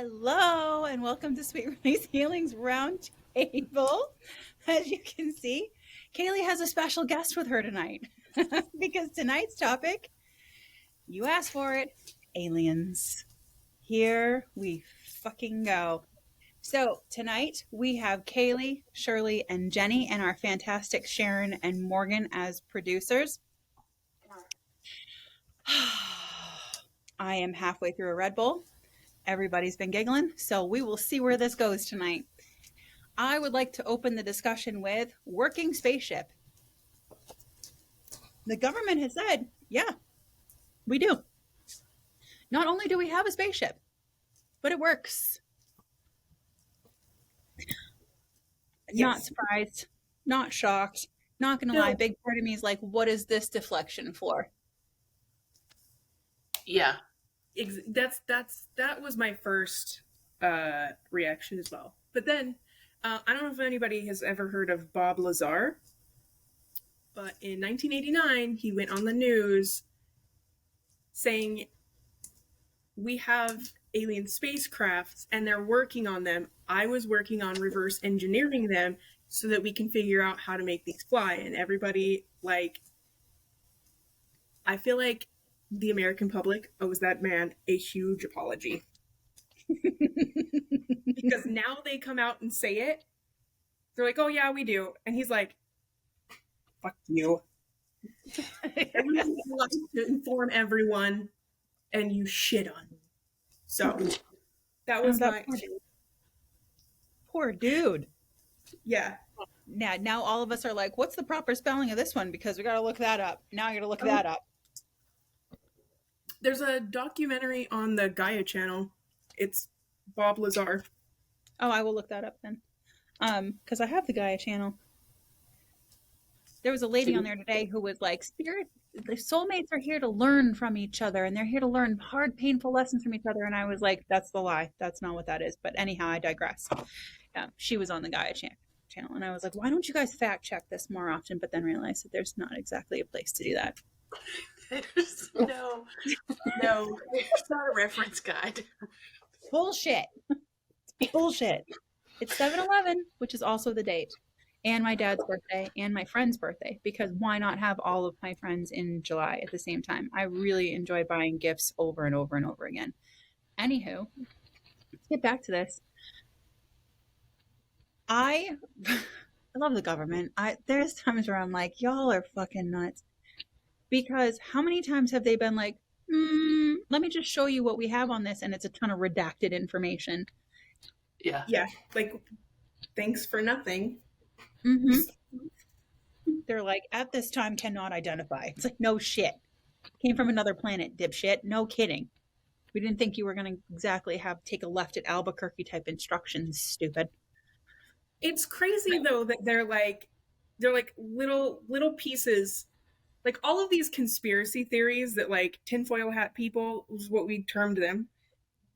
Hello, and welcome to Sweet Release Healing's Round Table. As you can see, Kaylee has a special guest with her tonight because tonight's topic, you asked for it, aliens. Here we fucking go. So tonight we have Kaylee, Shirley, and Jenny, and our fantastic Sharon and Morgan as producers. I am halfway through a Red Bull. Everybody's been giggling, so we will see where this goes tonight. I would like to open the discussion with working spaceship. The government has said, yeah, we do. Not only do we have a spaceship, but it works. Yes. Not surprised, not shocked, not gonna lie. Big part of me is like, what is this deflection for? Yeah. That was my first reaction as well. But then, I don't know if anybody has ever heard of Bob Lazar, but in 1989, he went on the news saying, we have alien spacecrafts and they're working on them. I was working on reverse engineering them so that we can figure out how to make these fly. And everybody, I feel like the American public owes that man a huge apology. Because now they come out and say it. They're like, oh yeah, we do. And he's like, fuck you. Everyone wants to inform everyone and you shit on me. So that was my poor dude. Yeah. Now all of us are like, what's the proper spelling of this one? Because we gotta look that up. Now I gotta look that up. There's a documentary on the Gaia channel. It's Bob Lazar. Oh, I will look that up then. Because I have the Gaia channel. There was a lady on there today who was like, the soulmates are here to learn from each other, and they're here to learn hard, painful lessons from each other. And I was like, that's the lie. That's not what that is. But anyhow, I digress. She was on the Gaia channel, and I was like, why don't you guys fact check this more often? But then realized that there's not exactly a place to do that. No, it's not a reference guide. Bullshit. Bullshit. It's 7/11, which is also the date, and my dad's birthday and my friend's birthday, because why not have all of my friends in July at the same time? I really enjoy buying gifts over and over and over again. Anywho, let's get back to this. I love the government. There's times where I'm like, y'all are fucking nuts. Because how many times have they been like, let me just show you what we have on this, and it's a ton of redacted information. Yeah. Yeah. Like, thanks for nothing. Mm-hmm. They're like, at this time cannot identify. It's like, no shit. Came from another planet, dipshit. No kidding. We didn't think you were going to exactly take a left at Albuquerque type instructions, stupid. It's crazy though that they're like little pieces. Like all of these conspiracy theories that like tinfoil hat people is what we termed them,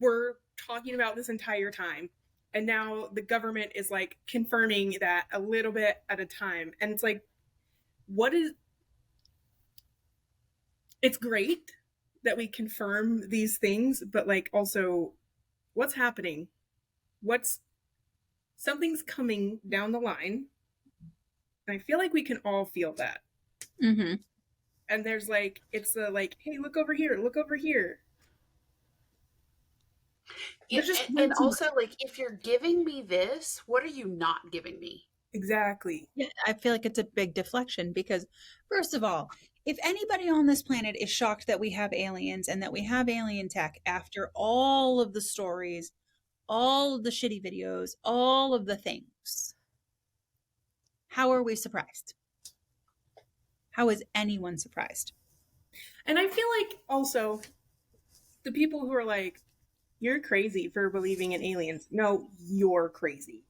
were talking about this entire time. And now the government is like confirming that a little bit at a time. And it's like, it's great that we confirm these things, but like also what's happening? Something's coming down the line. And I feel like we can all feel that. Mm-hmm. And there's like, it's like, hey, look over here, look over here. Yeah, and also, like, if you're giving me this, what are you not giving me? Exactly. Yeah, I feel like it's a big deflection because, first of all, if anybody on this planet is shocked that we have aliens and that we have alien tech after all of the stories, all of the shitty videos, all of the things, how are we surprised? How is anyone surprised? And I feel like also the people who are like, you're crazy for believing in aliens. No, you're crazy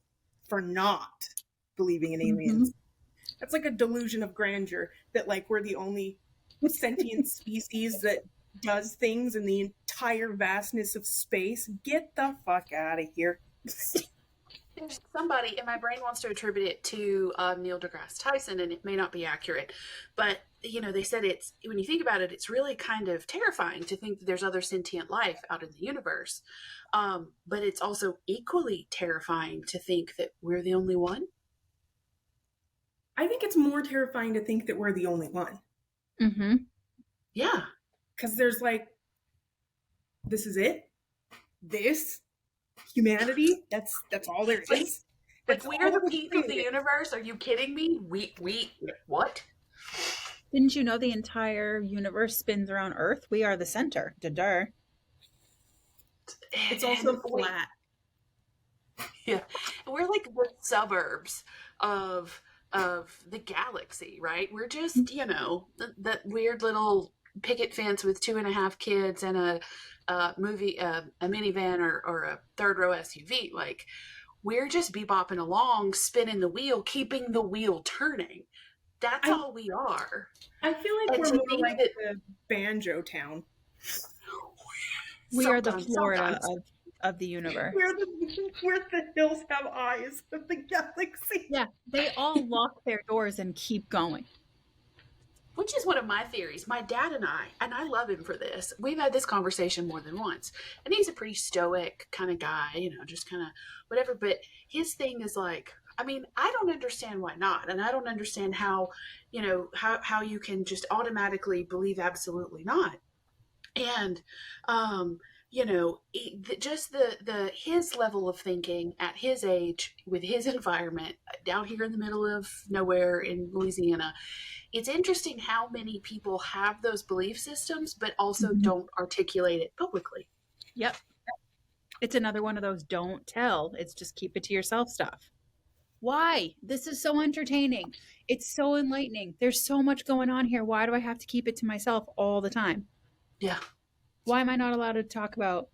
for not believing in aliens. Mm-hmm. That's like a delusion of grandeur that like we're the only sentient species that does things in the entire vastness of space. Get the fuck out of here. There's somebody, and my brain wants to attribute it to Neil deGrasse Tyson, and it may not be accurate, but they said it's, when you think about it, it's really kind of terrifying to think that there's other sentient life out in the universe, but it's also equally terrifying to think that we're the only one. I think it's more terrifying to think that we're the only one. Mm-hmm. Yeah, because there's this is it. This humanity. That's all there is. We are the peak of the universe. Are you kidding me? We what? Didn't you know the entire universe spins around Earth? We are the center. Duh. It's also flat. Yeah, we're like the suburbs of the galaxy, right? We're just that weird little picket fence with 2.5 kids and a minivan or a third row SUV. Like, we're just bebopping along, spinning the wheel, keeping the wheel turning. That's all we are. I feel like we're more like the banjo town. We are the Florida of the universe. Where the hills have eyes of the galaxy. Yeah, they all lock their doors and keep going. Which is one of my theories. My dad and I love him for this. We've had this conversation more than once. And he's a pretty stoic kind of guy, just kind of whatever. But his thing is like, I mean, I don't understand why not. And I don't understand how you can just automatically believe absolutely not. And, just his level of thinking at his age with his environment down here in the middle of nowhere in Louisiana. It's interesting how many people have those belief systems, but also don't articulate it publicly. Yep. It's another one of those don't tell. It's just keep it to yourself stuff. Why? This is so entertaining. It's so enlightening. There's so much going on here. Why do I have to keep it to myself all the time? Yeah. Why am I not allowed to talk about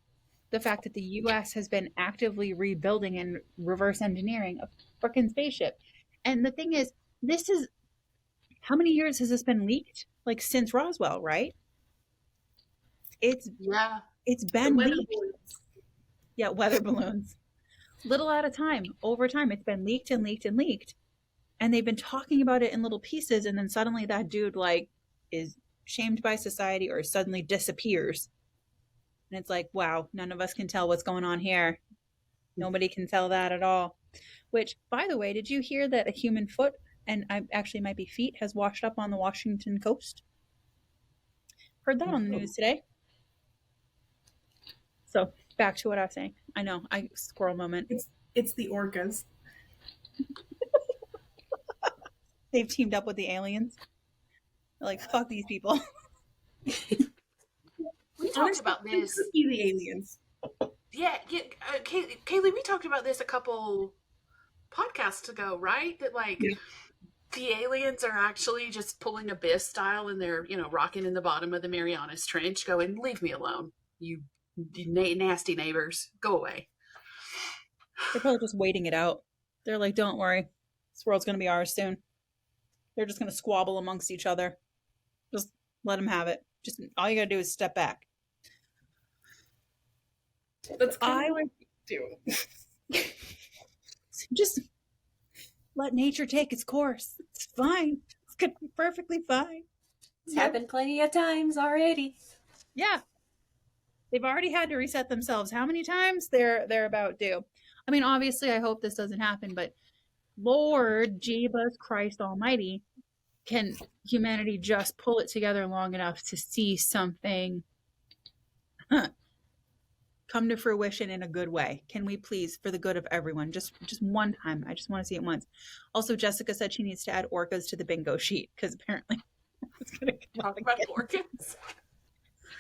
the fact that the U.S. has been actively rebuilding and reverse engineering a freaking spaceship? And the thing is, this is, how many years has this been leaked? Like since Roswell, right? It's been leaked. Yeah, weather balloons. Little at a time, over time, it's been leaked and leaked and leaked. And they've been talking about it in little pieces, and then suddenly that dude is shamed by society or suddenly disappears. And it's like, wow, none of us can tell what's going on here. Nobody can tell that at all. Which, by the way, did you hear that a human foot, and I actually might be feet, has washed up on the Washington coast? Heard that on the news today. So back to what I was saying. I know, squirrel moment. It's the orcas. They've teamed up with the aliens. They're like, fuck these people. We talked about this. The aliens. Yeah. Kaylee, we talked about this a couple podcasts ago, right? That the aliens are actually just pulling Abyss style, and they're rocking in the bottom of the Marianas Trench, going, "Leave me alone, you nasty neighbors, go away." They're probably just waiting it out. They're like, don't worry, this world's gonna be ours soon. They're just gonna squabble amongst each other. Just let them have it. Just all you gotta do is step back. That's kind of what you do. Just let nature take its course. It's fine. It's gonna be perfectly fine. It's happened plenty of times already. Yeah. They've already had to reset themselves. How many times? They're about due. I mean, obviously, I hope this doesn't happen, but Lord Jesus Christ Almighty, can humanity just pull it together long enough to see something come to fruition in a good way? Can we please, for the good of everyone, just one time? I just want to see it once. Also, Jessica said she needs to add orcas to the bingo sheet because apparently it's going to talk about orcas.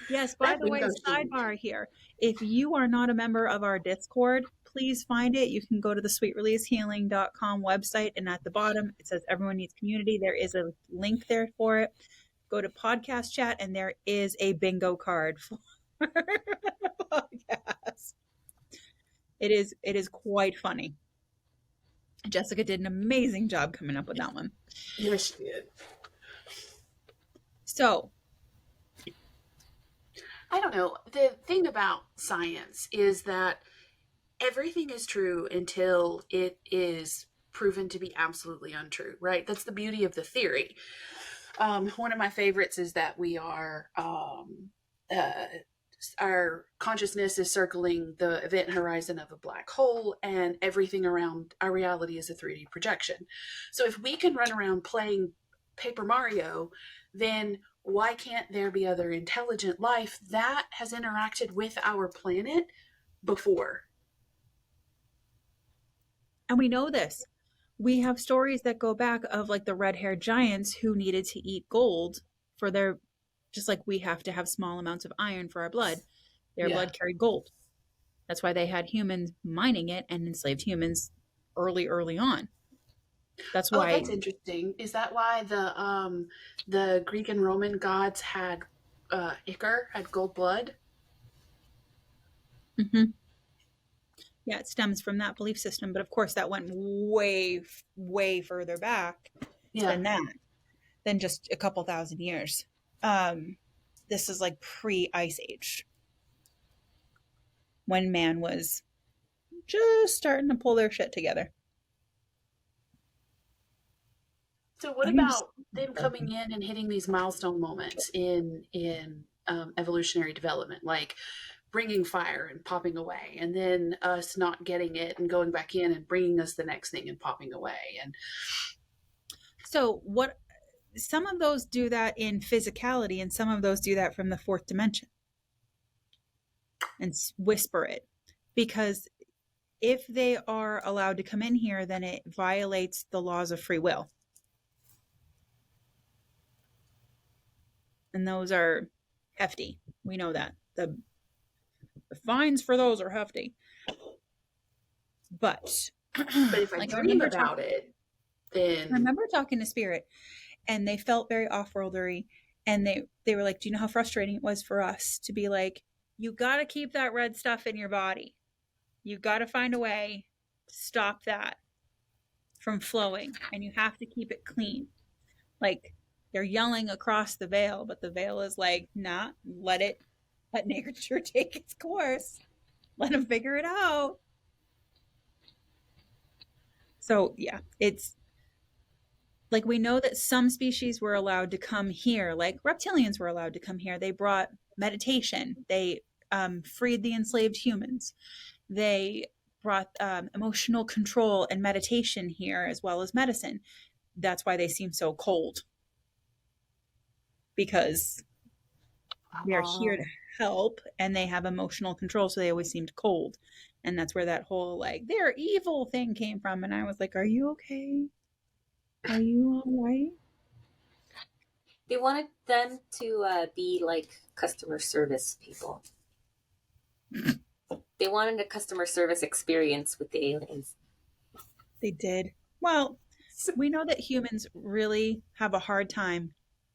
Yes, by the way, sidebar here. If you are not a member of our Discord, please find it. You can go to the sweetreleasehealing.com website, and at the bottom it says Everyone Needs Community. There is a link there for it. Go to podcast chat, and there is a bingo card for the podcast. It is quite funny. Jessica did an amazing job coming up with that one. Yes, she did. So, I don't know. The thing about science is that everything is true until it is proven to be absolutely untrue, right? That's the beauty of the theory. One of my favorites is that we are our consciousness is circling the event horizon of a black hole, and everything around our reality is a 3D projection. So if we can run around playing Paper Mario, then why can't there be other intelligent life that has interacted with our planet before? And we know this. We have stories that go back of like the red-haired giants who needed to eat gold for their, just like we have to have small amounts of iron for our blood. Their blood carried gold. That's why they had humans mining it and enslaved humans early on. That's why. Oh, that's interesting. Is that why the Greek and Roman gods had ichor, had gold blood? Mm-hmm. Yeah, it stems from that belief system, but of course that went way further back than that, than just a couple thousand years. This is like pre-Ice Age, when man was just starting to pull their shit together. So what about them coming in and hitting these milestone moments in evolutionary development, like bringing fire and popping away, and then us not getting it and going back in and bringing us the next thing and popping away? And so what, some of those do that in physicality, and some of those do that from the fourth dimension and whisper it, because if they are allowed to come in here, then it violates the laws of free will. And those are hefty. We know that. The fines for those are hefty. But if I like, dream about it, then I remember talking to Spirit, and they felt very off-worldery, and they were like, do you know how frustrating it was for us to be like, you got to keep that red stuff in your body. You got to find a way to stop that from flowing, and you have to keep it clean. Like, they're yelling across the veil, but the veil is like, nah, let nature take its course. Let them figure it out. So yeah, it's like, we know that some species were allowed to come here, like reptilians were allowed to come here. They brought meditation. They freed the enslaved humans. They brought emotional control and meditation here, as well as medicine. That's why they seem so cold, because they're here to help, and they have emotional control, so they always seemed cold. And that's where that whole like, they're evil thing came from. And I was like, are you okay? Are you all right? They wanted them to be like customer service people. They wanted a customer service experience with the aliens. They did. Well, we know that humans really have a hard time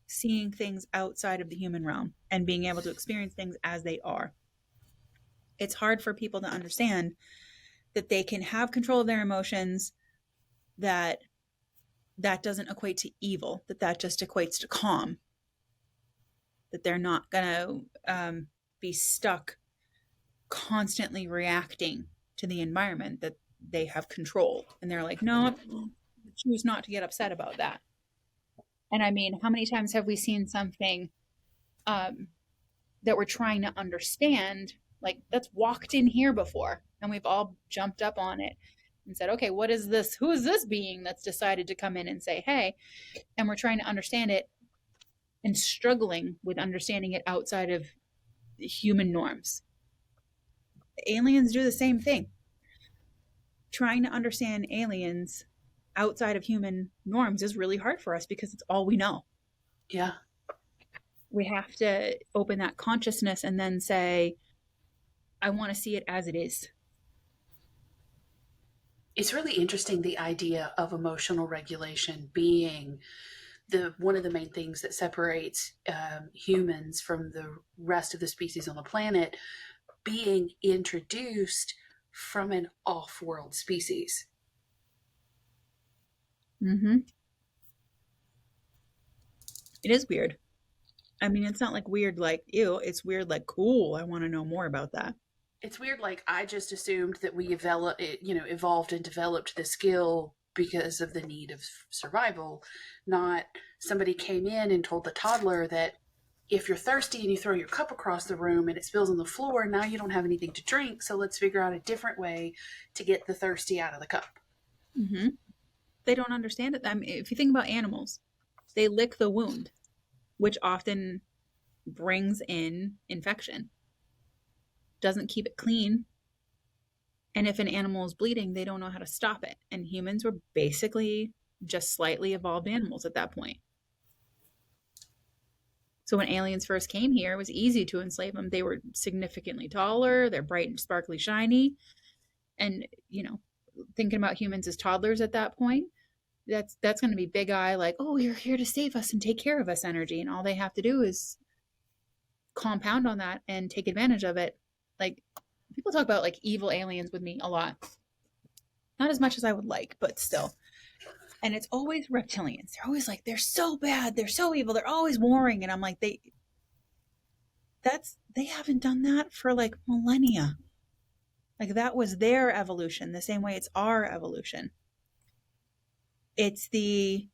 seeing things outside of the human realm and being able to experience things as they are. It's hard for people to understand that they can have control of their emotions, that doesn't equate to evil, that just equates to calm, that they're not going to be stuck constantly reacting to the environment, that they have control. And they're like, no, choose not to get upset about that. And I mean, how many times have we seen something that we're trying to understand, like, that's walked in here before, and we've all jumped up on it and said, okay, what is this? Who is this being that's decided to come in and say, hey? And we're trying to understand it and struggling with understanding it outside of human norms. Aliens do the same thing. Trying to understand aliens outside of human norms is really hard for us because it's all we know. Yeah. We have to open that consciousness and then say, I want to see it as it is. It's really interesting, the idea of emotional regulation being one of the main things that separates humans from the rest of the species on the planet, being introduced from an off-world species. Mm-hmm. It is weird. I mean, it's not like weird like, ew, it's weird like, cool, I want to know more about that. It's weird. Like, I just assumed that we evolved and developed the skill because of the need of survival, not somebody came in and told the toddler that if you're thirsty and you throw your cup across the room and it spills on the floor, now you don't have anything to drink. So let's figure out a different way to get the thirsty out of the cup. Mm-hmm. They don't understand it. I mean, if you think about animals, they lick the wound, which often brings in infection. Doesn't keep it clean. And if an animal is bleeding, they don't know how to stop it. And humans were basically just slightly evolved animals at that point. So when aliens first came here, it was easy to enslave them. They were significantly taller, they're bright and sparkly shiny. And, thinking about humans as toddlers at that point, that's going to be big eye, like, oh, you're here to save us and take care of us energy. And all they have to do is compound on that and take advantage of it. Like, people talk about like evil aliens with me a lot. Not as much as I would like, but still. And it's always reptilians. They're always like, they're so bad, they're so evil, they're always warring. And I'm like, they haven't done that for like millennia. Like, that was their evolution, the same way it's our evolution. It's the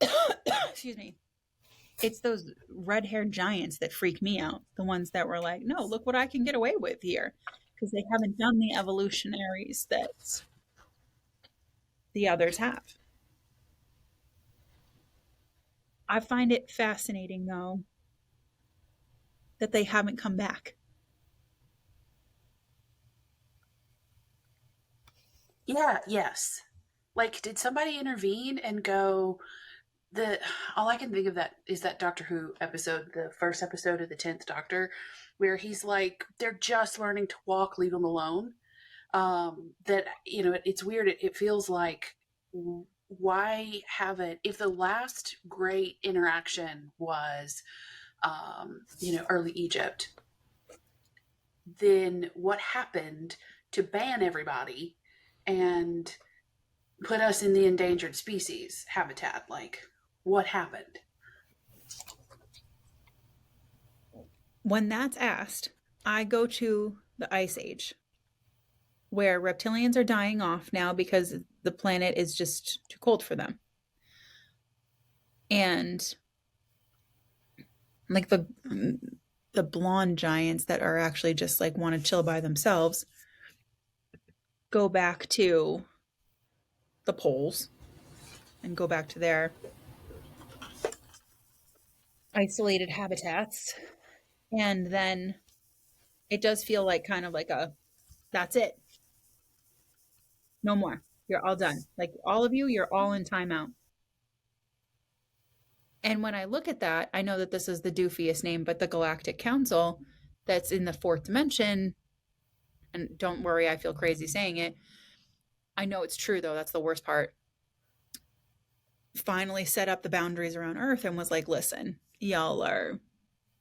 excuse me. It's those red-haired giants that freak me out. The ones that were like, no, look what I can get away with here. Because they haven't done the evolutionaries that the others have. I find it fascinating, though, that they haven't come back. Yeah, yes. Like, did somebody intervene and go, all I can think of that is that Doctor Who episode, the first episode of the 10th Doctor, where he's like, they're just learning to walk, leave them alone. It's weird. It feels like, why haven't, if the last great interaction was, early Egypt, then what happened to ban everybody and put us in the endangered species habitat? Like, what happened? When that's asked, I go to the Ice Age, where reptilians are dying off now because the planet is just too cold for them. And like the blonde giants that are actually just like want to chill by themselves go back to the poles and go back to their isolated habitats. And then it does feel like kind of like that's it. No more. You're all done. Like, all of you, you're all in timeout. And when I look at that, I know that this is the doofiest name, but the Galactic Council that's in the fourth dimension, and don't worry, I feel crazy saying it. I know it's true, though. That's the worst part. Finally set up the boundaries around Earth and was like, listen, y'all are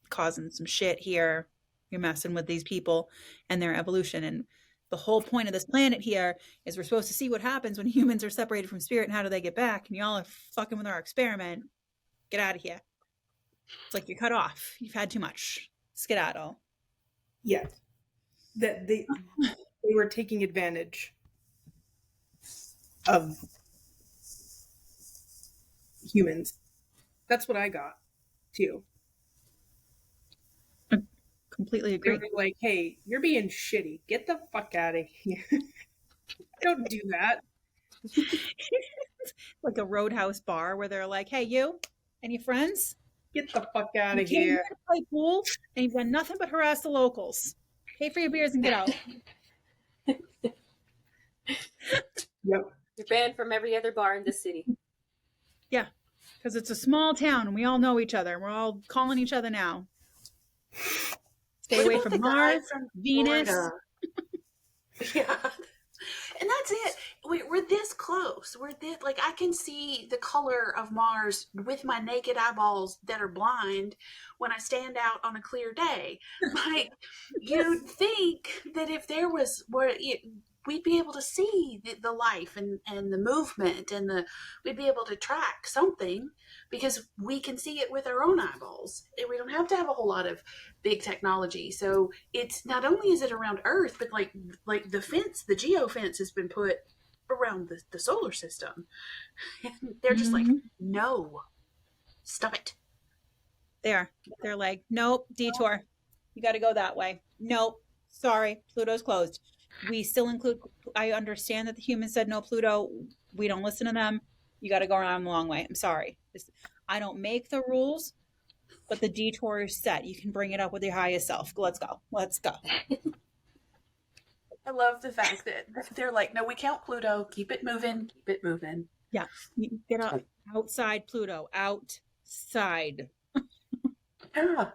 causing some shit here. You're messing with these people and their evolution. And the whole point of this planet here is we're supposed to see what happens when humans are separated from spirit and how do they get back. And y'all are fucking with our experiment. Get out of here. It's like, you're cut off. You've had too much. Skedaddle. Yes. That they were taking advantage of humans. That's what I got too. I completely agree. They were like, hey, you're being shitty. Get the fuck out of here. Don't do that. Like a Roadhouse bar where they're like, hey, you and your friends, get the fuck out of you came here. here to play pool and you've done nothing but harass the locals. Pay for your beers and get out. Yep. You're banned from every other bar in the city. Yeah, because it's a small town and we all know each other. We're all calling each other now. Stay away from Mars, Venus. Yeah. And that's it. We're this close. We're this, like, I can see the color of Mars with my naked eyeballs that are blind when I stand out on a clear day. Like, you'd think that if there was, we'd be able to see the life and the movement and we'd be able to track something because we can see it with our own eyeballs. And we don't have to have a whole lot of big technology. So it's not only is it around Earth, but like the fence, the geo fence has been put around the solar system. They're just like, no, stop it. They're like, nope, detour. You got to go that way. Nope, sorry, Pluto's closed. We still include, I understand that the humans said no Pluto. We don't listen to them. You got to go around the long way. I'm sorry. I don't make the rules, but the detour is set. You can bring it up with your highest self. Let's go. Let's go. I love the fact that they're like, no, we count Pluto. Keep it moving. Keep it moving. Yeah. Get outside Pluto. Outside. Yeah.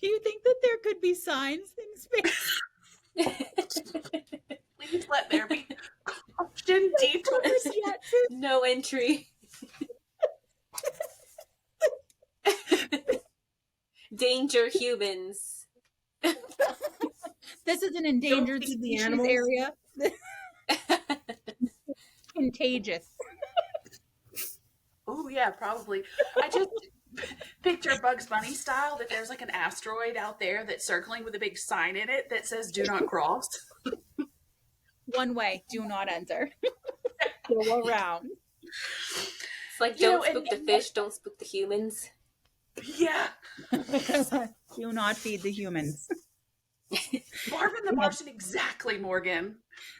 Do you think that there could be signs in space? Please let there be caution detours. No entry. Danger humans. This is an endangered species area. Contagious. Oh yeah, probably. I just picture Bugs Bunny style that there's like an asteroid out there that's circling with a big sign in it that says "Do not cross." One way, do not enter. Go around. It's like, don't spook the fish, don't spook the humans. Yeah. Do not feed the humans. Marvin the Martian, exactly, Morgan.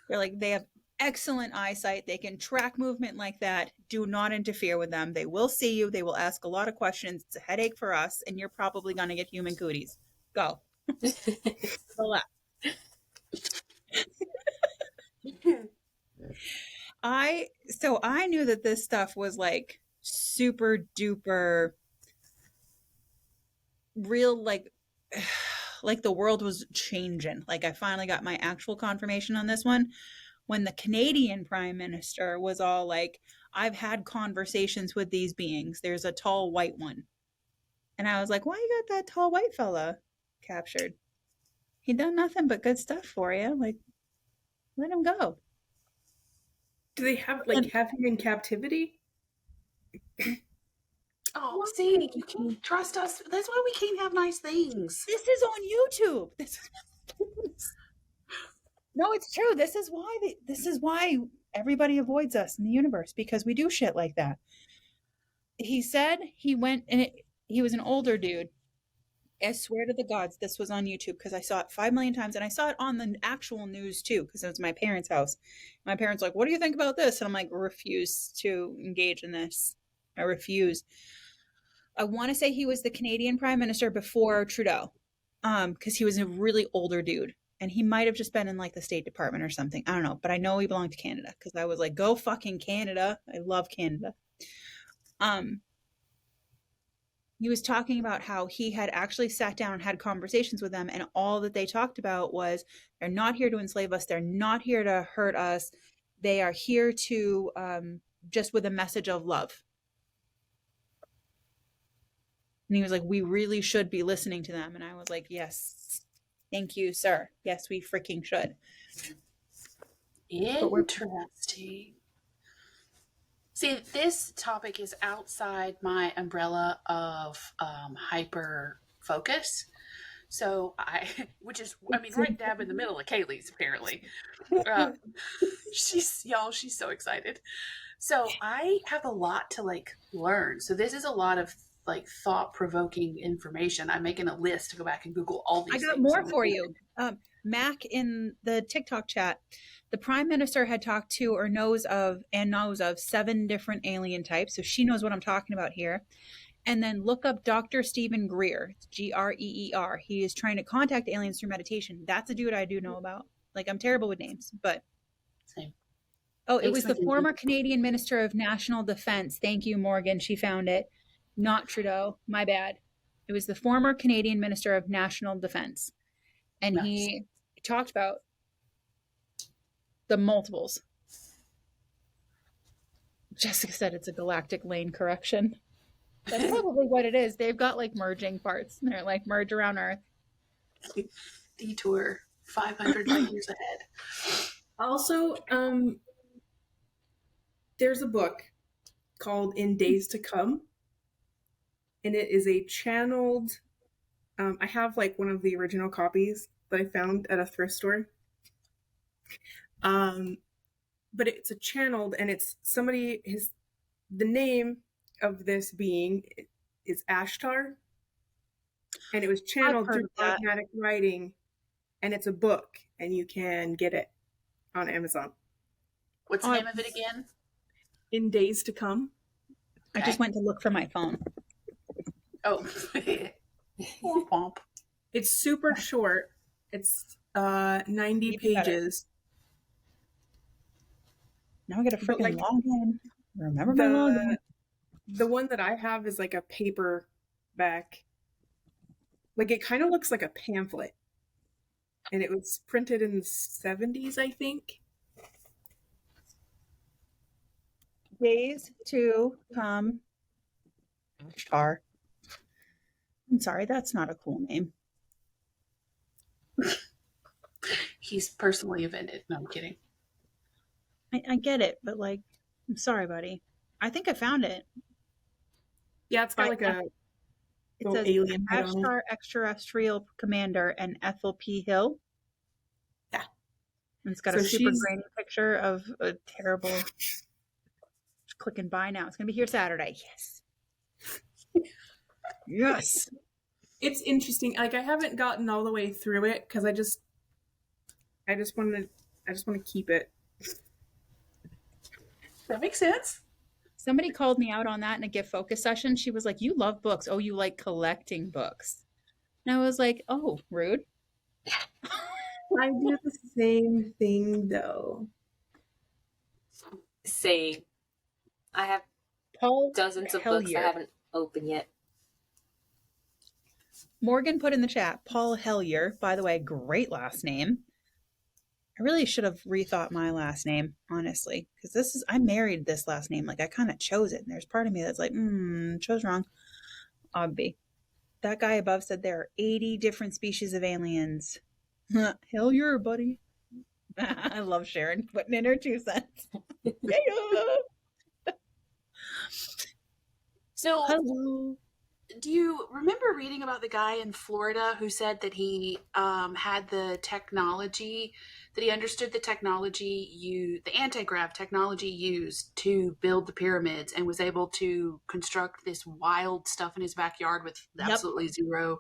They're like, they have excellent eyesight. They can track movement like that. Do not interfere with them. They will see you. They will ask a lot of questions. It's a headache for us, and you're probably going to get human cooties. Go. Go left. I knew that this stuff was like super duper real, like the world was changing. Like I finally got my actual confirmation on this one when the Canadian Prime Minister was all like, I've had conversations with these beings. There's a tall white one. And I was like, why you got that tall white fella captured? He done nothing but good stuff for you. Like, let him go. Do they have him in captivity? Oh, see, you can't trust us. That's why we can't have nice things. This is on YouTube. No, it's true. This is why everybody avoids us in the universe, because we do shit like that. He said he went and he was an older dude. I swear to the gods, this was on YouTube because I saw it 5 million times, and I saw it on the actual news too because it was my parents' house. My parents were like, what do you think about this? And I'm like, refuse to engage in this. I refuse. I want to say he was the Canadian Prime Minister before Trudeau, because he was a really older dude, and he might have just been in like the State Department or something. I don't know, but I know he belonged to Canada because I was like, go fucking Canada. I love Canada. He was talking about how he had actually sat down and had conversations with them, and all that they talked about was they're not here to enslave us. They're not here to hurt us. They are here to just with a message of love. And he was like, we really should be listening to them. And I was like, yes, thank you, sir. Yes, we freaking should. Interesting. See, this topic is outside my umbrella of hyper focus. So right dab in the middle of Kaylee's, apparently. She's so excited. So I have a lot to learn. So this is a lot of thought-provoking information. I'm making a list to go back and Google all these things. I got more for you. Mac in the TikTok chat, the Prime Minister had talked to or knows of 7 different alien types. So she knows what I'm talking about here. And then look up Dr. Stephen Greer. It's Greer. He is trying to contact aliens through meditation. That's a dude I do know about. I'm terrible with names, but. Same. Oh, it was the former Canadian Minister of National Defense. Thank you, Morgan. She found it. Not Trudeau. My bad. It was the former Canadian Minister of National Defense. And nice. He talked about the multiples. Jessica said it's a galactic lane correction. That's probably what it is. They've got merging parts. They're merge around Earth. Detour. 500 light years ahead. Also, there's a book called In Days to Come, and it is a channeled. I have like one of the original copies that I found at a thrift store. But it's a channeled, and it's somebody. The name of this being is Ashtar, and it was channeled through automatic writing, and it's a book, and you can get it on Amazon. What's the name of it again? In Days to Come. I just went to look for my phone. Oh. It's super short. It's 90 pages. Now I gotta freaking log in. Remember my login. The one that I have is like a paperback. Like it kind of looks like a pamphlet. And it was printed in the 70s, I think. Days to Come. Ashtar. I'm sorry, that's not a cool name. He's personally offended. No, I'm kidding. I get it, but like, I'm sorry, buddy. I think I found it. Yeah, it's got like a it says alien Ashtar Extraterrestrial Commander and Ethel P. Hill. Yeah. And it's got a super grainy picture of a terrible click and buy now. It's gonna be here Saturday. Yes. Yes. It's interesting. Like I haven't gotten all the way through it because I just want to keep it. That makes sense. Somebody called me out on that in a gift focus session. She was like, "You love books. Oh, you like collecting books." And I was like, "Oh, rude." I do the same thing though. Same. I have dozens of books I haven't opened yet. Morgan put in the chat, Paul Hellier. By the way, great last name. I really should have rethought my last name, honestly, because I married this last name. Like I kind of chose it, and there's part of me that's like, chose wrong. Ogby. That guy above said there are 80 different species of aliens. Hellier, buddy. I love Sharon putting in her 2 cents. So, hello. Do you remember reading about the guy in Florida who said that he had the technology, that he understood the technology, the anti-grav technology used to build the pyramids and was able to construct this wild stuff in his backyard with absolutely zero?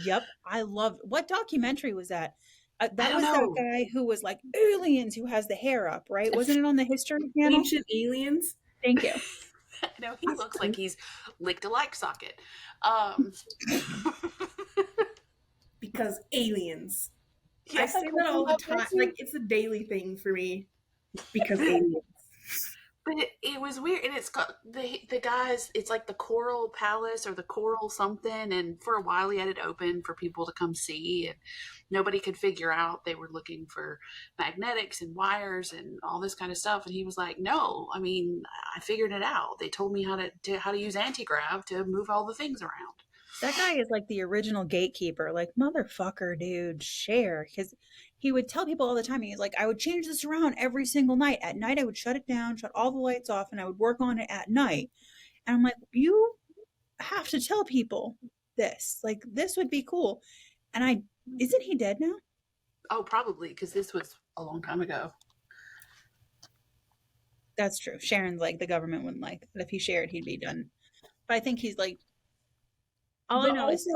Yep. I love, what documentary was that? That was know. that guy who was like aliens who has the hair up, right? Wasn't it on the History Channel? Ancient Aliens? Thank you. I know he looks like he's licked a light socket. Because aliens. Yeah, I say that all the time. Like it's a daily thing for me. Because aliens. But it was weird, and it's got the guys. It's like the Coral Palace or the Coral something, and for a while he had it open for people to come see, and nobody could figure out. They were looking for magnetics and wires and all this kind of stuff, and he was like, "No, I mean, I figured it out. They told me how to use anti-grav to move all the things around." That guy is like the original gatekeeper. Like, motherfucker, dude, share. Because he would tell people all the time, he's like, I would change this around every single night. At night, I would shut it down, shut all the lights off, and I would work on it at night. And I'm like, you have to tell people this. Like, this would be cool. And isn't he dead now? Oh, probably, because this was a long time ago. That's true. Sharon's like, the government wouldn't like that. If he shared, he'd be done. But I think he's like, all I know is,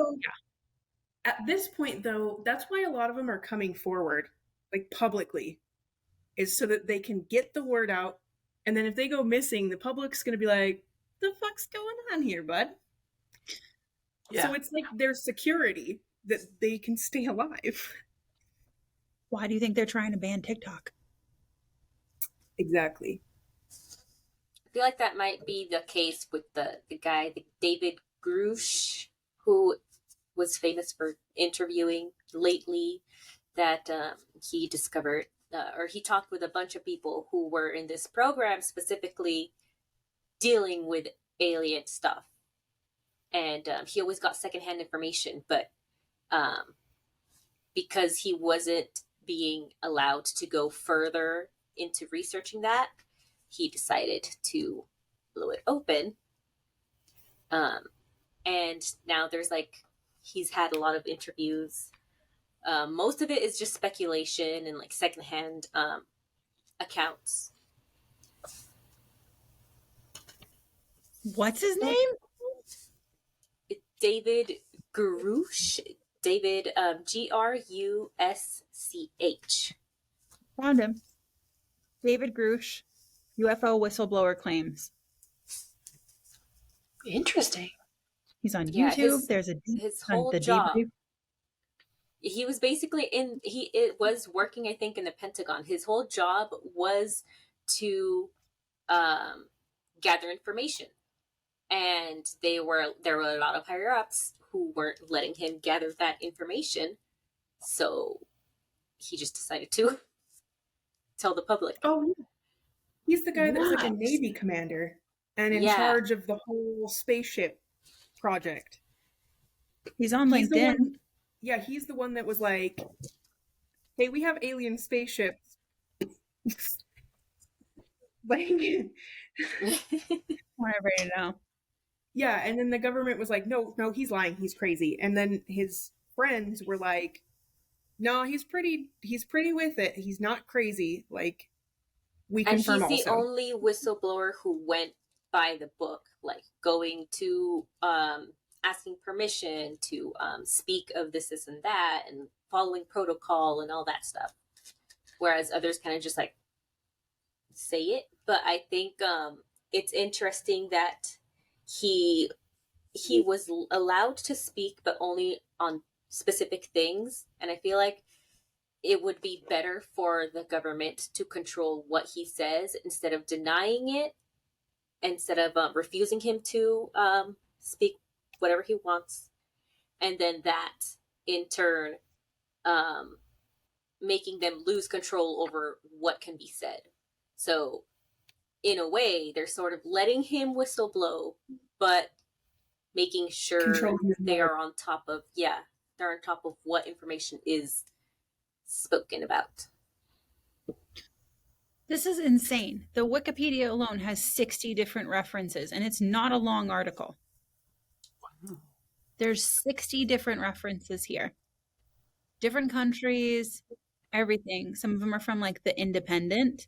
at this point, though, that's why a lot of them are coming forward, like publicly, is so that they can get the word out. And then if they go missing, the public's going to be like, the fuck's going on here, bud? Yeah. So it's like their security that they can stay alive. Why do you think they're trying to ban TikTok? Exactly. I feel like that might be the case with the guy, David Grush, who was famous for interviewing lately, that he discovered, or he talked with a bunch of people who were in this program specifically dealing with alien stuff. And he always got secondhand information, but because he wasn't being allowed to go further into researching that, he decided to blow it open. And now there's like, he's had a lot of interviews. Most of it is just speculation and like secondhand accounts. What's his name? David Grusch. David, Grusch. Found him. David Grusch, UFO whistleblower claims. Interesting. He's on Yeah, YouTube. There's his whole job. He was basically it was working, I think, in the Pentagon. His whole job was to gather information. And there were a lot of higher ups who weren't letting him gather that information. So he just decided to tell the public. Oh, yeah. He's the guy that's like a Navy commander and in charge of the whole spaceship project. He's on LinkedIn. He's the one that was like, hey, we have alien spaceships. Like, Whatever, you know. Yeah, and then the government was like, no, he's lying, he's crazy. And then his friends were like, no, he's pretty with it. He's not crazy. Like, we confirm also. And he's the only whistleblower who went by the book, like going to asking permission to speak of this and that and following protocol and all that stuff. Whereas others kind of just like say it. But I think it's interesting that he was allowed to speak, but only on specific things. And I feel like it would be better for the government to control what he says instead of denying it, instead of refusing him to speak whatever he wants. And then that, in turn, making them lose control over what can be said. So, in a way, they're sort of letting him whistleblow, but making sure they are on top of, they're on top of what information is spoken about. This is insane. The Wikipedia alone has 60 different references, and it's not a long article. Wow. There's 60 different references here. Different countries, everything. Some of them are from like The Independent.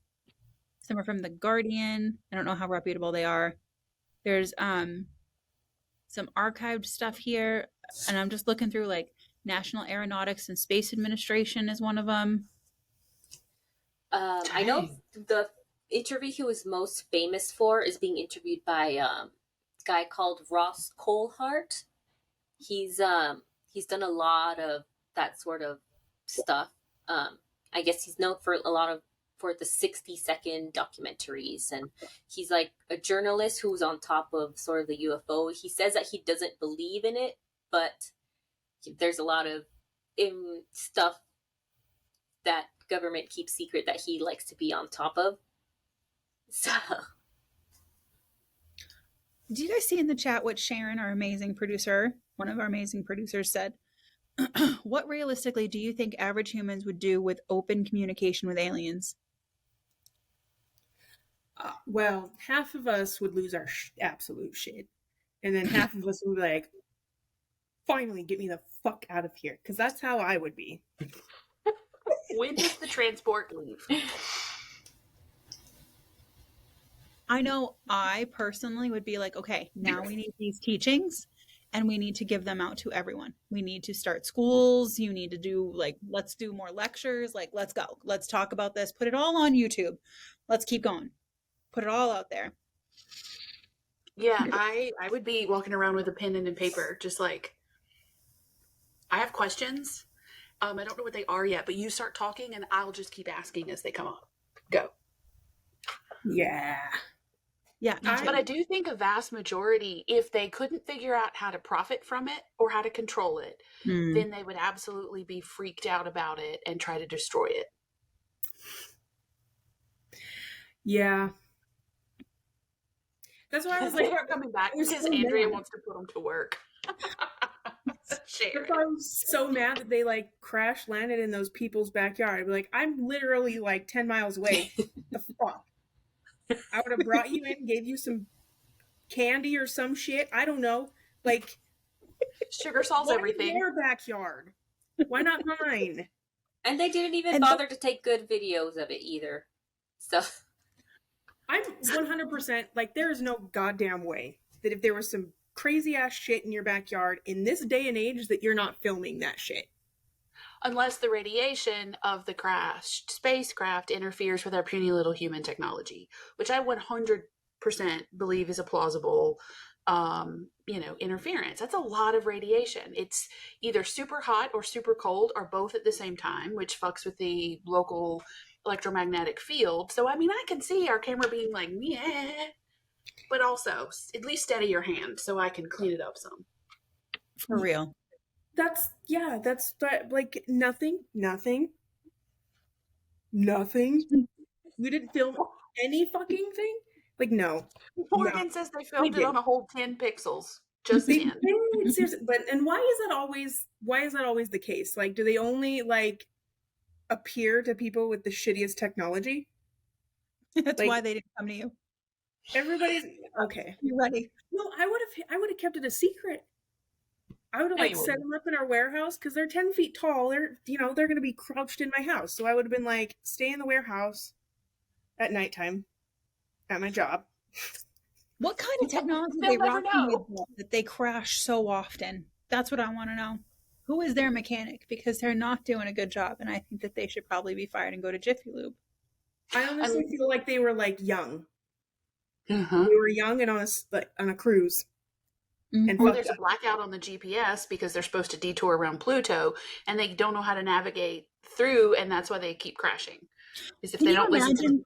Some are from The Guardian. I don't know how reputable they are. There's some archived stuff here, and I'm just looking through like National Aeronautics and Space Administration is one of them. I know the interview he was most famous for is being interviewed by a guy called Ross Coulthart. He's done a lot of that sort of stuff. I guess he's known for the 60-second documentaries, and he's like a journalist who's on top of sort of the UFO. He says that he doesn't believe in it, but there's a lot of stuff that government keeps secret that he likes to be on top of. So, did you guys see in the chat what Sharon, our amazing producer, one of our amazing producers, said? What realistically do you think average humans would do with open communication with aliens? Well, half of us would lose our absolute shit. And then half of us would be like, finally, get me the fuck out of here. Because that's how I would be. When does the transport leave? I know I personally would be like, okay, now we need these teachings and we need to give them out to everyone. We need to start schools. You need to do like, let's do more lectures. Like, let's go. Let's talk about this. Put it all on YouTube. Let's keep going. Put it all out there. Yeah, I would be walking around with a pen and a paper, just like, I have questions. I don't know what they are yet, but you start talking and I'll just keep asking as they come up. Go. Yeah. Yeah. But I do think a vast majority, if they couldn't figure out how to profit from it or how to control it, then they would absolutely be freaked out about it and try to destroy it. Yeah. That's why I was like, They're coming back because Andrea wants to put them to work. share That's why I was so mad that they like crash landed in those people's backyard. I'd be like, I'm literally like 10 miles away. The fuck? I would have brought you in, gave you some candy or some shit. I don't know. Like, Sugar solves why everything. their backyard? Why not mine? And they didn't even And bother to take good videos of it either. So I'm 100% like, there is no goddamn way that if there was some crazy ass shit in your backyard in this day and age that you're not filming that shit. Unless the radiation of the crashed spacecraft interferes with our puny little human technology, which I 100% believe is a plausible, interference. That's a lot of radiation. It's either super hot or super cold or both at the same time, which fucks with the local electromagnetic field. So, I mean, I can see our camera being like, yeah, but also at least steady your hand so I can clean it up some. For real. That's like nothing. We didn't film any fucking thing. Like, no. Morgan says they filmed it didn't. on a whole 10 pixels. Just They 10. did, seriously. But and why is that always the case? Like, do they only like appear to people with the shittiest technology? That's Like- why they didn't come to you. Everybody's okay. You're ready. No, I would have kept it a secret. I would have like set them up in our warehouse because they're 10 feet tall. They're going to be crouched in my house. So I would have been like, stay in the warehouse at nighttime at my job. What kind of technology They'll they never rocking know. with that they crash so often? That's what I want to know. Who is their mechanic? Because they're not doing a good job, and I think that they should probably be fired and go to Jiffy Lube. I honestly feel like they were like young. Uh-huh. They were young and on a cruise. And Or fucked there's a up. blackout on the GPS because they're supposed to detour around Pluto and they don't know how to navigate through, and that's why they keep crashing. Because if Can they you don't listen to imagine?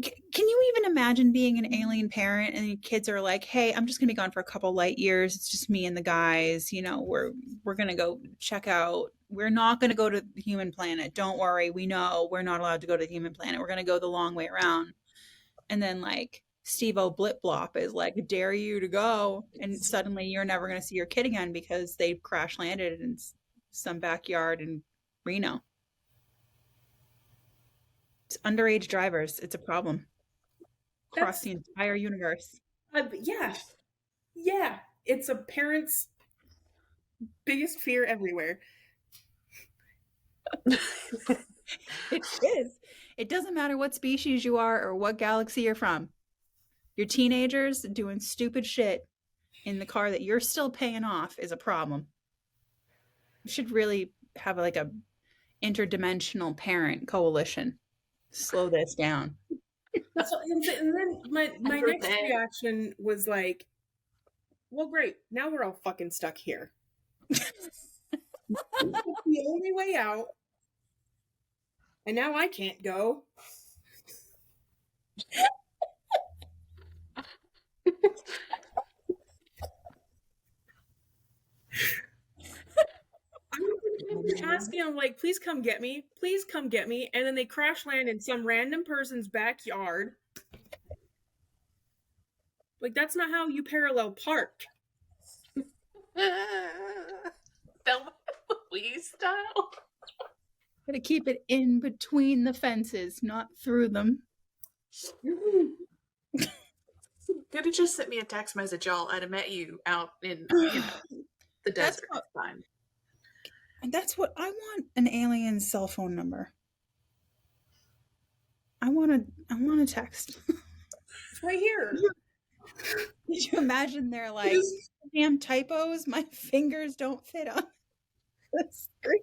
Can you even imagine being an alien parent and your kids are like, "Hey, I'm just gonna be gone for a couple light years. It's just me and the guys. We're gonna go check out. We're not gonna go to the human planet. Don't worry. We know we're not allowed to go to the human planet. We're gonna go the long way around." And then like Steve-O Blip-Blop is like, "Dare you to go," and suddenly you're never gonna see your kid again because they crash landed in some backyard in Reno. It's underage drivers. It's a problem across the entire universe. Yeah. It's a parent's biggest fear everywhere. It is. It doesn't matter what species you are or what galaxy you're from. Your teenagers doing stupid shit in the car that you're still paying off is a problem. We should really have like a interdimensional parent coalition. Slow this down. And then my next reaction was like, well, great. Now we're all fucking stuck here. It's the only way out. And now I can't go. I'm asking them, like, please come get me. Please come get me. And then they crash land in some random person's backyard. Like, that's not how you parallel park. Thelma and Louise style. Gotta keep it in between the fences, not through them. Could have just sent me a text message, y'all. I'd have met you out in the desert. what- Fine. And that's what I want, an alien cell phone number. I want a text. It's right here. Did you imagine they're like, damn typos, my fingers don't fit on the screen.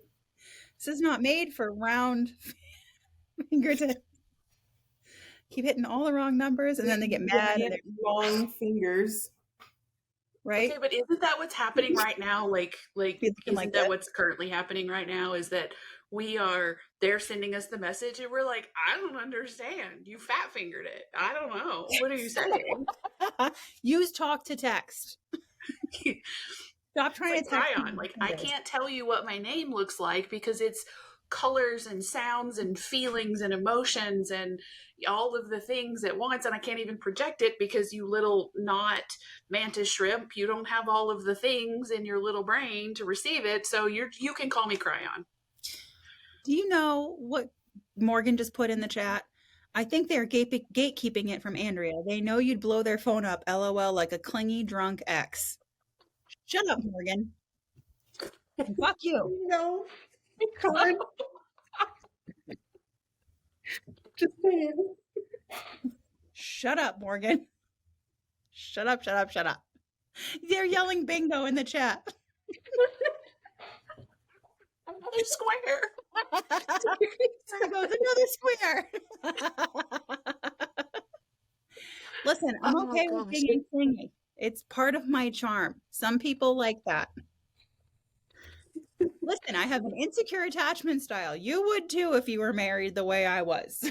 This is not made for round fingertips. Keep hitting all the wrong numbers and then they get mad. And Long fingers. right? Okay, but isn't that what's happening right now? Like Something isn't like that that. what's currently happening right now? Is that they're sending us the message and we're like, I don't understand. You fat fingered it. I don't know. What are you saying? Use talk to text. Stop trying Like to text. Zion. Like, I can't tell you what my name looks like because it's colors and sounds and feelings and emotions and all of the things at once, and I can't even project it because you little not mantis shrimp, you don't have all of the things in your little brain to receive it, so you can call me Cryon. Do you know what Morgan just put in the chat? I think they're gatekeeping it from Andrea. They know you'd blow their phone up, LOL, like a clingy drunk ex. Shut up, Morgan. Fuck you. No, God. Just saying. Shut up, Morgan. Shut up, shut up, shut up. They're yelling bingo in the chat. Another square. There goes another square. Listen, I'm okay with being clingy. It's part of my charm. Some people like that. Listen, I have an insecure attachment style. You would too if you were married the way I was.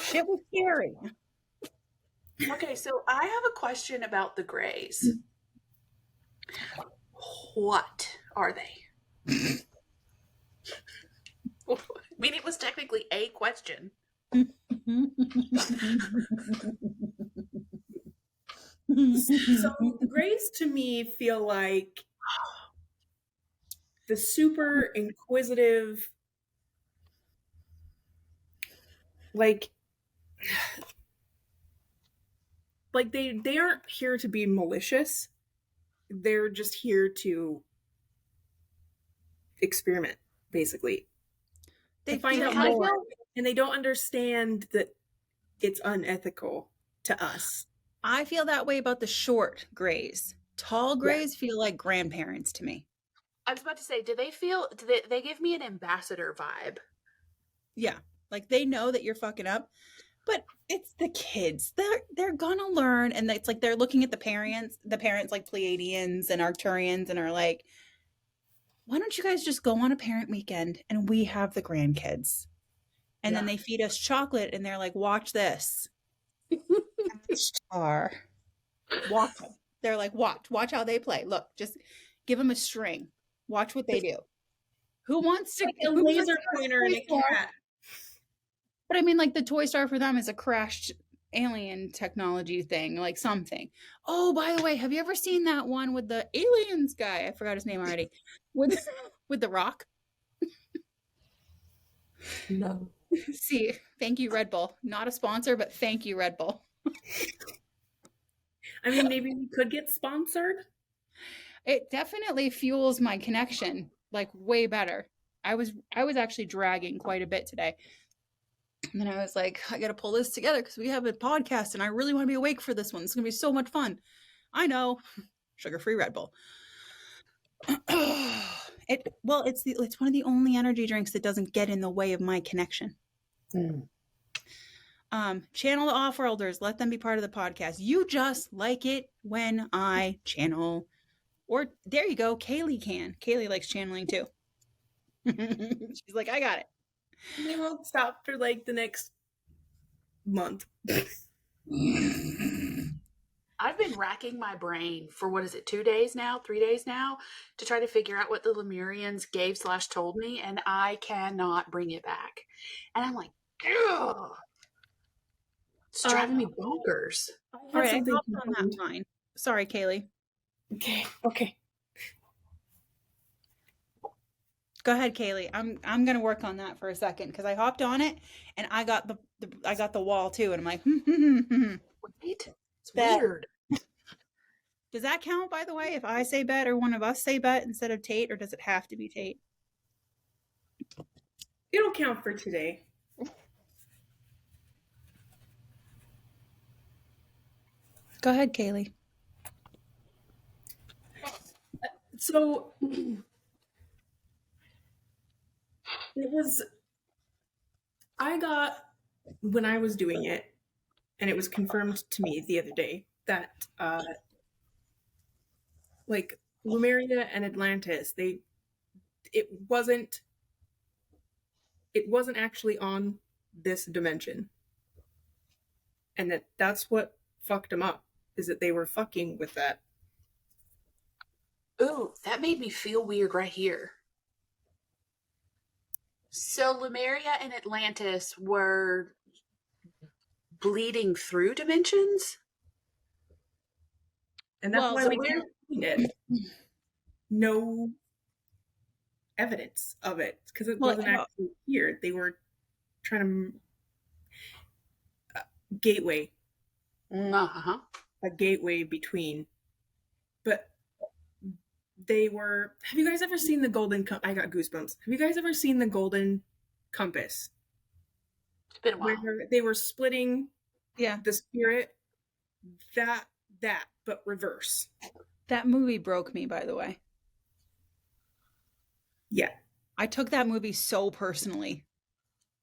Shit was scary. Okay, so I have a question about the Greys. What are they? I mean, it was technically a question. So the Greys to me feel like the super inquisitive, like they aren't here to be malicious. They're just here to experiment, basically. They to find feel out like- more, and they don't understand that it's unethical to us. I feel that way about the short Greys. Tall Greys feel like grandparents to me. I was about to say, do they give me an ambassador vibe? Yeah, like they know that you're fucking up, but it's the kids. They're gonna learn, and it's like they're looking at the parents like Pleiadians and Arcturians, and are like, why don't you guys just go on a parent weekend and we have the grandkids? And then they feed us chocolate, and they're like, watch this. Star. Watch them. They're like, watch how they play. Look, just give them a string. Watch what they do. Who wants to A laser pointer and a cat. But I mean, like the toy star for them is a crashed alien technology thing, like something. Oh, by the way, have you ever seen that one with the aliens guy? I forgot his name already. With the Rock. No. See, thank you, Red Bull. Not a sponsor, but thank you, Red Bull. I mean, maybe we could get sponsored. It definitely fuels my connection, like way better. I was actually dragging quite a bit today. And then I was like, I got to pull this together because we have a podcast and I really want to be awake for this one. It's going to be so much fun. I know. Sugar-free Red Bull. It's one of the only energy drinks that doesn't get in the way of my connection. Channel the off-worlders. Let them be part of the podcast. You just like it when I channel. Or there you go. Kaylee can. Kaylee likes channeling too. She's like, I got it. They won't stop for like the next month. I've been racking my brain for 2 days now, 3 days now, to try to figure out what the Lemurians gave/told me, and I cannot bring it back. And I'm like, ugh. It's driving me bonkers. All right, I hopped on that line. Sorry, Kaylee. Okay. Go ahead, Kaylee. I'm gonna work on that for a second because I hopped on it and I got the wall too, and I'm like, Wait, it's weird. Does that count, by the way, if I say bet or one of us say bet instead of Tate, or does it have to be Tate? It'll count for today. Go ahead, Kaylee. So when I was doing it, and it was confirmed to me the other day that like Lemuria and Atlantis, it wasn't actually on this dimension, and that's what fucked them up, is that they were fucking with that. Ooh, that made me feel weird right here. So Lemuria and Atlantis were bleeding through dimensions? And that's Well, why so we can't find it. No evidence of it, because it wasn't actually here. They were trying to gateway Uh-huh. a gateway between, but they were. Have you guys ever seen the golden? I got goosebumps. Have you guys ever seen the golden compass? It's been a while. Where they were splitting, yeah, the spirit. That, but reverse. that movie broke me, by the way. Yeah. I took that movie so personally.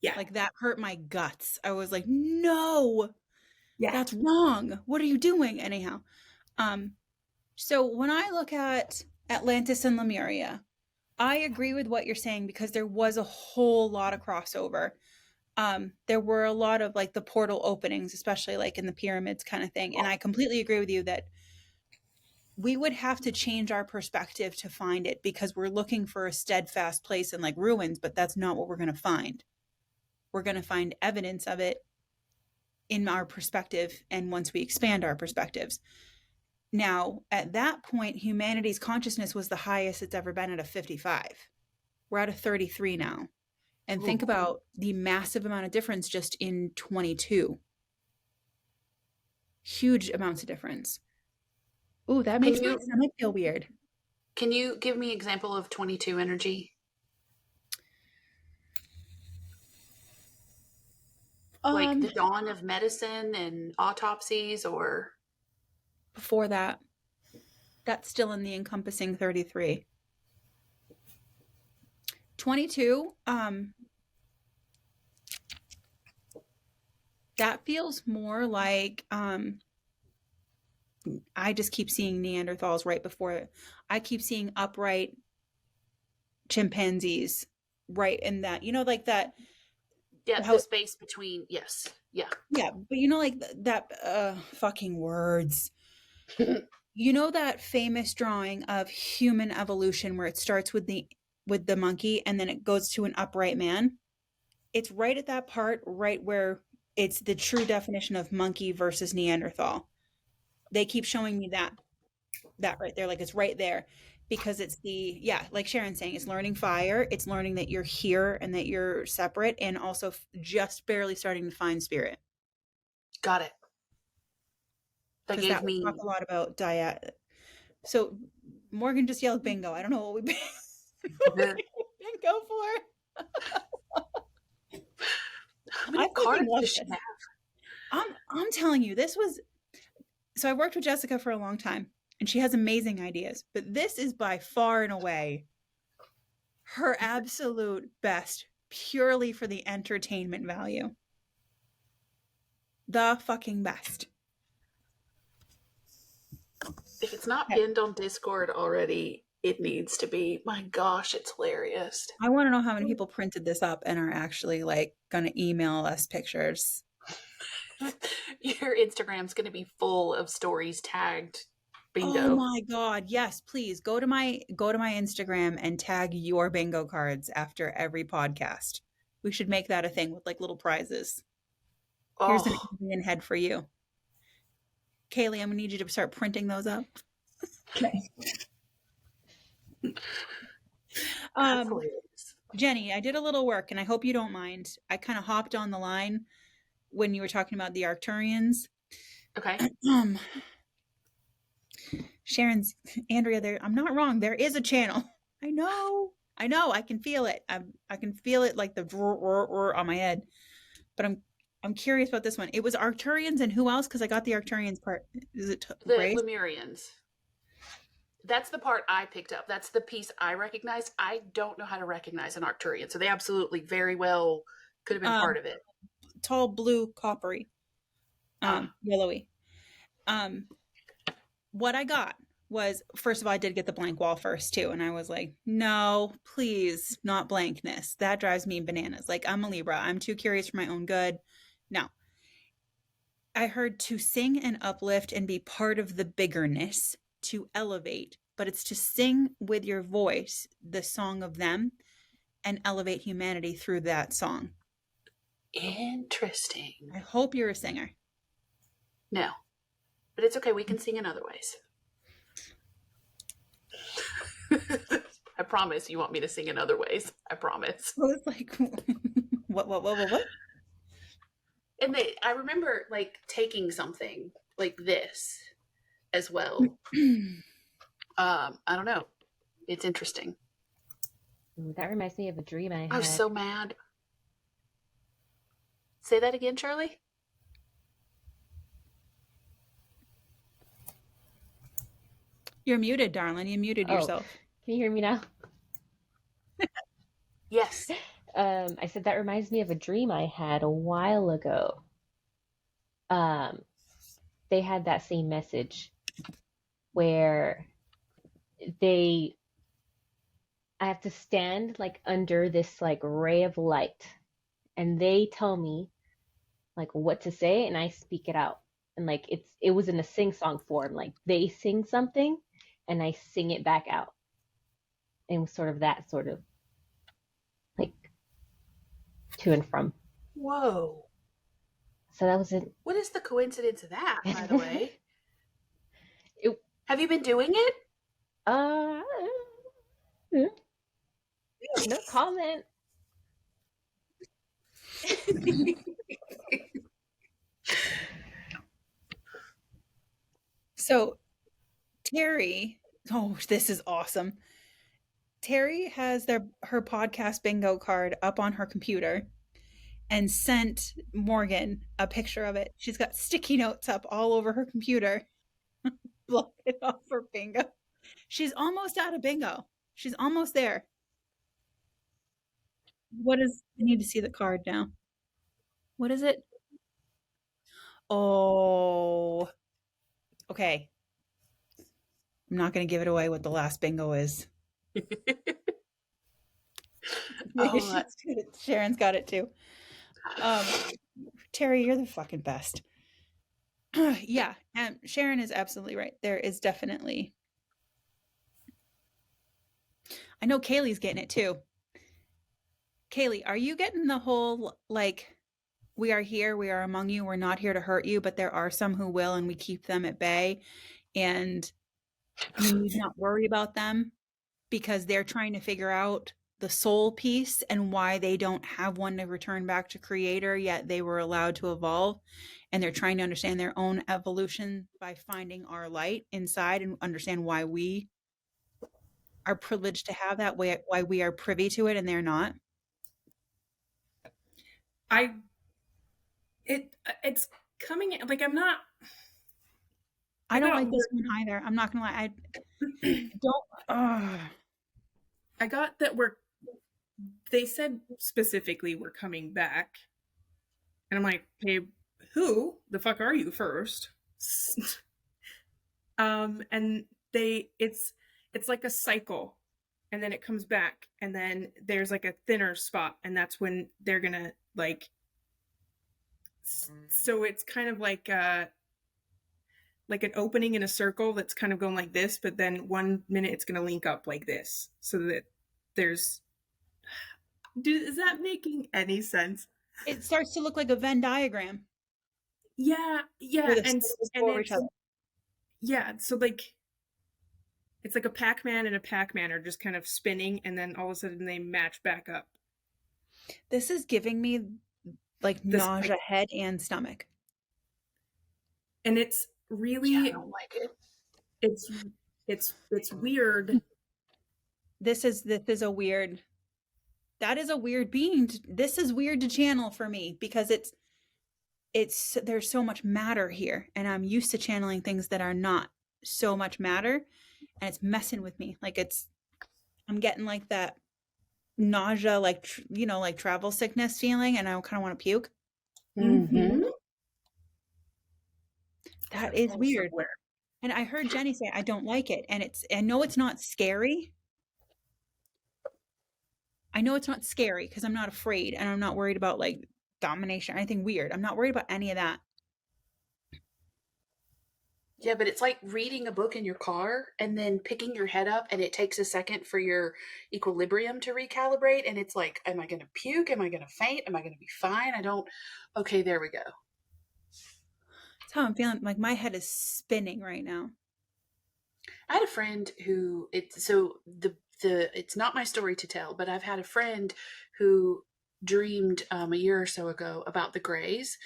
Yeah. Like, that hurt my guts. I was like, no, Yeah. that's wrong. What are you doing? Anyhow. So when I look at Atlantis and Lemuria, I agree with what you're saying because there was a whole lot of crossover. There were a lot of like the portal openings, especially like in the pyramids kind of thing. And I completely agree with you that we would have to change our perspective to find it because we're looking for a steadfast place in like ruins, but that's not what we're going to find. We're going to find evidence of it in our perspective. And once we expand our perspectives. Now, at that point, humanity's consciousness was the highest it's ever been at a 55. We're at a 33 now. And think about the massive amount of difference just in 22. Huge amounts of difference. Ooh, that makes my stomach feel weird. Can you give me an example of 22 energy? Like the dawn of medicine and autopsies, or? Before that. That's still in the encompassing 33. 22, that feels more like, I just keep seeing Neanderthals right before it. I keep seeing upright chimpanzees right in that, like that. Yeah, the space between, yes. Yeah. Yeah, but like that, fucking words. That famous drawing of human evolution where it starts with the monkey and then it goes to an upright man? It's right at that part, right where it's the true definition of monkey versus Neanderthal. They keep showing me that right there, like it's right there, because it's like Sharon's saying, it's learning fire, it's learning that you're here and that you're separate, and also just barely starting to find spirit. Got it. That gave me talk a lot about diet. So Morgan just yelled bingo. I don't know what we bingo for. How many cards does she have? I'm telling you, this was. So I worked with Jessica for a long time, and she has amazing ideas. But this is by far and away her absolute best, purely for the entertainment value. The fucking best. If it's not pinned on Discord already, it needs to be. My gosh, it's hilarious. I want to know how many people printed this up and are actually like going to email us pictures. Your Instagram's going to be full of stories tagged bingo. Oh my god, yes, please go to my Instagram and tag your bingo cards after every podcast. We should make that a thing with like little prizes. Here's an alien head for you. Kaylee, I'm gonna need you to start printing those up. Okay. Jenny, I did a little work and I hope you don't mind. I kind of hopped on the line when you were talking about the Arcturians. Okay. Sharon's, Andrea, I'm not wrong. There is a channel. I know. I can feel it. I can feel it like the on my head. But I'm curious about this one. It was Arcturians and who else? Because I got the Arcturians part. Is it the Lemurians? That's the part I picked up. That's the piece I recognized. I don't know how to recognize an Arcturian, so they absolutely very well could have been part of it. Tall, blue, coppery, yellowy. What I got was, first of all, I did get the blank wall first too, and I was like, no, please, not blankness. That drives me bananas. Like, I'm a Libra. I'm too curious for my own good. No. I heard to sing and uplift and be part of the biggerness, to elevate, but it's to sing with your voice the song of them and elevate humanity through that song. Interesting. I hope you're a singer. No, but it's okay. We can sing in other ways. I promise you want me to sing in other ways. I promise. I was like, what? And I remember like taking something like this as well. I don't know. It's interesting. Ooh, that reminds me of a dream I had. I was so mad. Say that again, Charlie. You're muted, darling. You muted yourself. Can you hear me now? Yes. I said that reminds me of a dream I had a while ago. They had that same message where I have to stand like under this like ray of light, and they tell me like what to say, and I speak it out. And like it was in a sing-song form. Like they sing something, and I sing it back out. And it was sort of that sort of like to and from. Whoa. So that was it. What is the coincidence of that, by the way? It- Have you been doing it? No comment. So Terry, oh, this is awesome. Terry has her podcast bingo card up on her computer and sent Morgan a picture of it. She's got sticky notes up all over her computer. Block it off for bingo. She's almost out of bingo. She's almost there. I need to see the card now. What is it? Oh, okay. I'm not going to give it away what the last bingo is. Oh, That's good. Sharon's got it too. Terry, you're the fucking best. Yeah, and Sharon is absolutely right. There is definitely. I know Kaylee's getting it too. Kaylee, are you getting the whole like, we are here, we are among you, we're not here to hurt you, but there are some who will, and we keep them at bay, and you need not worry about them because they're trying to figure out the soul piece and why they don't have one to return back to creator, yet they were allowed to evolve, and they're trying to understand their own evolution by finding our light inside and understand why we are privileged to have that, why we are privy to it and they're not. It's coming like I'm not. I don't like this one either. I'm not gonna lie. I don't. I got that they said specifically we're coming back, and I'm like, hey, who the fuck are you first? And it's like a cycle, and then it comes back, and then there's like a thinner spot, and that's when they're gonna like. So it's kind of like an opening in a circle that's kind of going like this, but then 1 minute it's going to link up like this, so that there's. Is that making any sense? It starts to look like a Venn diagram. Yeah, and yeah, so like it's like a Pac-Man and a Pac-Man are just kind of spinning, and then all of a sudden they match back up. This is giving me like nausea, head and stomach. And it's really, I don't like it. It's weird. That is a weird being. This is weird to channel for me because there's so much matter here, and I'm used to channeling things that are not so much matter, and it's messing with me. Like I'm getting like that nausea, like like travel sickness feeling, and I kind of want to puke. Mm-hmm. That is weird. And I heard Jenny say I don't like it, and I know it's not scary. I know it's not scary because I'm not afraid, and I'm not worried about like domination or anything weird. I'm not worried about any of that. Yeah, but it's like reading a book in your car and then picking your head up, and it takes a second for your equilibrium to recalibrate. And it's like, am I going to puke? Am I going to faint? Am I going to be fine? I don't. Okay, there we go. That's how I'm feeling. Like my head is spinning right now. I had a friend who it's not my story to tell, but I've had a friend who dreamed a year or so ago about the Greys.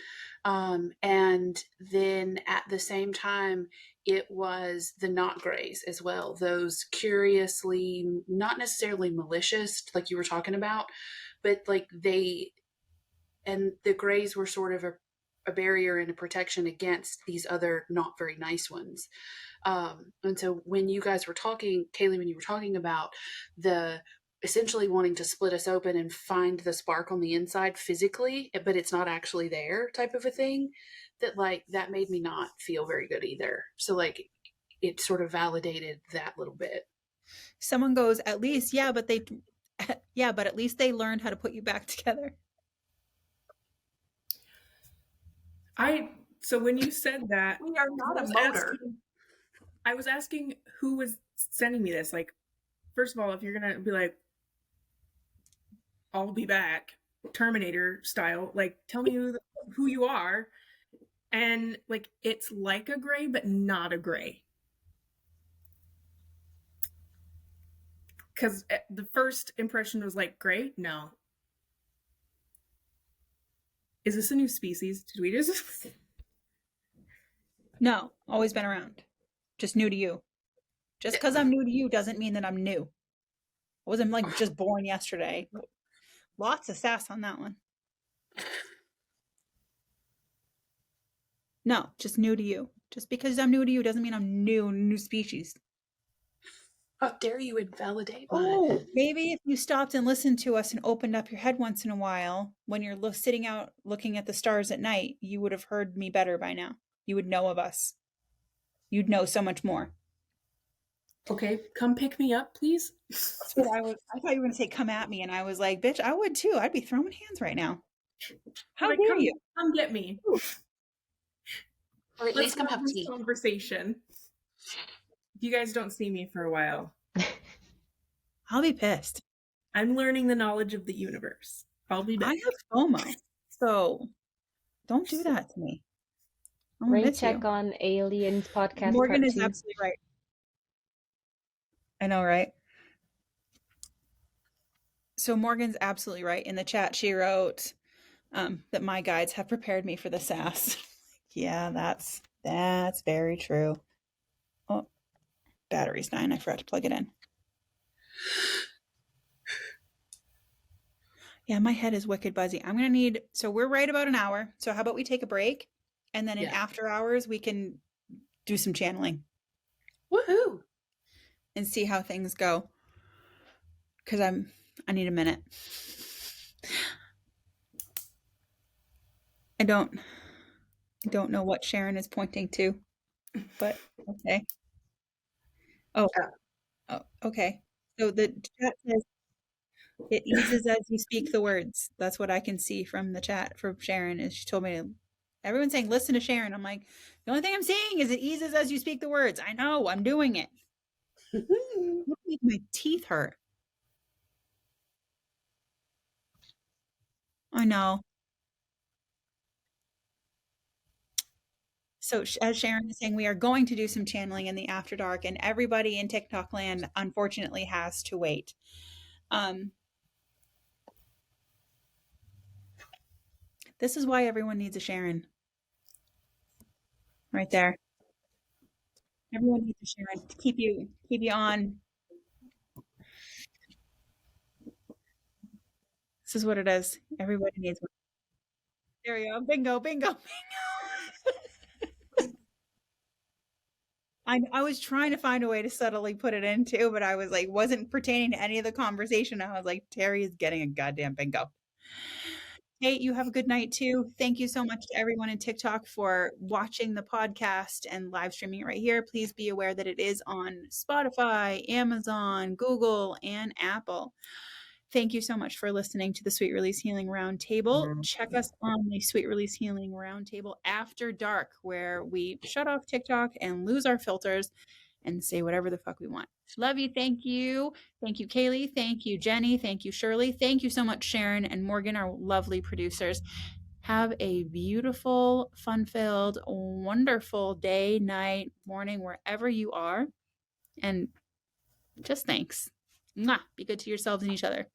And then at the same time, it was the not Greys as well. Those curiously, not necessarily malicious, like you were talking about, but like and the Greys were sort of a barrier and a protection against these other not very nice ones. And so when you guys were talking, Kaylee, when you were talking about the essentially wanting to split us open and find the spark on the inside physically, but it's not actually there type of a thing, that made me not feel very good either. So like it sort of validated that little bit. Someone goes, at least, yeah, but at least they learned how to put you back together. So when you said that, We are not a motor. I was asking who was sending me this. Like, first of all, if you're gonna be like, I'll be back, Terminator style, like, tell me who you are. And like, it's like a gray, but not a gray. Because the first impression was like, gray? No. Is this a new species? Did we just... No, always been around. Just new to you. Just because I'm new to you doesn't mean that I'm new. I wasn't like just born yesterday. Lots of sass on that one. No, just new to you. Just because I'm new to you doesn't mean I'm new species. How dare you invalidate Maybe if you stopped and listened to us and opened up your head once in a while, when you're sitting out looking at the stars at night, you would have heard me better by now. You would know of us. You'd know so much more. Okay, come pick me up, please. That's what I thought you were going to say, come at me. And I was like, bitch, I would too. I'd be throwing hands right now. How like, dare you? Come get me. Or at least come have this tea. Conversation. If you guys don't see me for a while, I'll be pissed. I'm learning the knowledge of the universe. I'll be back. I have FOMO, so don't do that to me. Rain check on Aliens podcast. Morgan is absolutely right. I know, right? So Morgan's absolutely right. In the chat, she wrote that my guides have prepared me for the sass. Yeah, that's very true. Oh, battery's dying. I forgot to plug it in. Yeah, my head is wicked buzzy. I'm going to need, so we're right about an hour. So how about we take a break? And then in after hours, we can do some channeling. Woohoo! And see how things go. Because I need a minute. I don't know what Sharon is pointing to, but okay. Oh, okay. So the chat says, it eases as you speak the words. That's what I can see from the chat from Sharon. Is she told me everyone's saying listen to Sharon. I'm like, the only thing I'm seeing is it eases as you speak the words. I know, I'm doing it. My teeth hurt. I know. So as Sharon is saying, we are going to do some channeling in the After Dark, and everybody in TikTok land unfortunately has to wait. This is why everyone needs a Sharon. Right there. Everyone needs a Sharon to keep you on. This is what it is. Everybody needs one. There we go. Bingo, bingo, bingo. I was trying to find a way to subtly put it in too, but I was like, wasn't pertaining to any of the conversation. I was like, Terry is getting a goddamn bingo. Kate, you have a good night too. Thank you so much to everyone in TikTok for watching the podcast and live streaming it right here. Please be aware that it is on Spotify, Amazon, Google, and Apple. Thank you so much for listening to the Sweet Release Healing Roundtable. Check us on the Sweet Release Healing Roundtable After Dark, where we shut off TikTok and lose our filters and say whatever the fuck we want. Love you. Thank you. Thank you, Kaylee. Thank you, Jenny. Thank you, Shirley. Thank you so much, Sharon and Morgan, our lovely producers. Have a beautiful, fun-filled, wonderful day, night, morning, wherever you are. And just thanks. Mwah. Be good to yourselves and each other.